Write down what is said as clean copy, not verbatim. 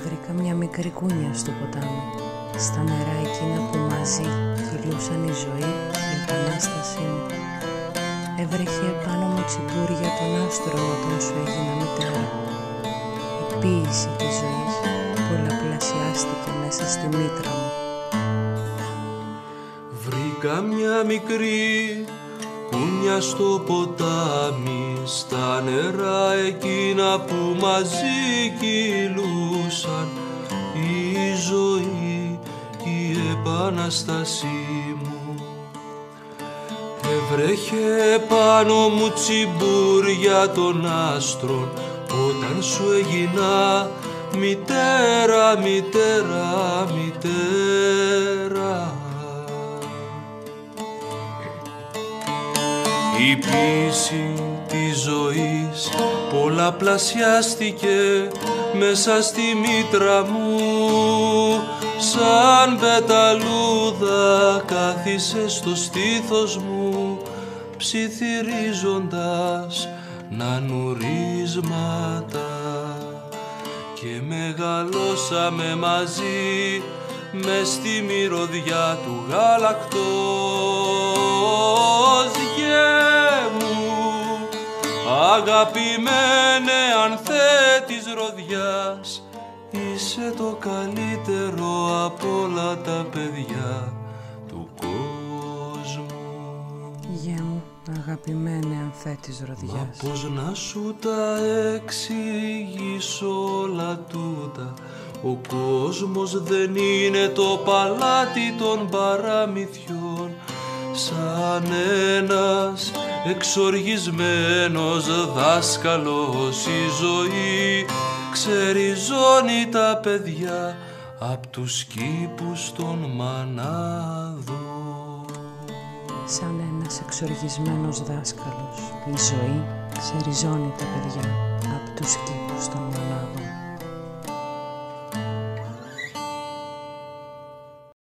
Βρήκα μια μικρή κούνια στο ποτάμι, στα νερά εκείνα που μαζί κυλούσαν η ζωή και η επανάστασή μου. Έβρεχε επάνω μου τσιμπούρια των άστρων όταν σου έγινα μητέρα. Η ποίηση της ζωής πολλαπλασιάστηκε μέσα στη μήτρα μου. Βρήκα μια μικρή κούνια στο ποτάμι, στα νερά εκείνα που μαζί κυλούσαν η ζωή και η επανάστασή μου. Έβρεχε πάνω μου τσιμπούρια των άστρων όταν σου έγινα μητέρα, μητέρα, μητέρα. Η ποίηση της ζωής πολλαπλασιάστηκε μέσα στη μήτρα μου, σαν πεταλούδα κάθισε στο στήθος μου, ψιθυρίζοντας νανουρίσματα, και μεγαλώσαμε μαζί μες στη μυρωδιά του γάλακτος. Γιέ μου, αγαπημένε ανθέ της ροδιάς, είσαι το καλύτερο από όλα τα παιδιά του κόσμου. Γιέ μου, αγαπημένε ανθέ της ροδιάς. Μα πώς να σου τα εξηγήσω όλα τούτα, ο κόσμος δεν είναι το παλάτι των παραμυθιών, σαν ένας εξοργισμένος δάσκαλος η ζωή ξεριζώνει τα παιδιά απ' τους κήπους των μανάδων. Σαν ένας εξοργισμένος δάσκαλος η ζωή ξεριζώνει τα παιδιά απ' τους κήπους των μανάδων.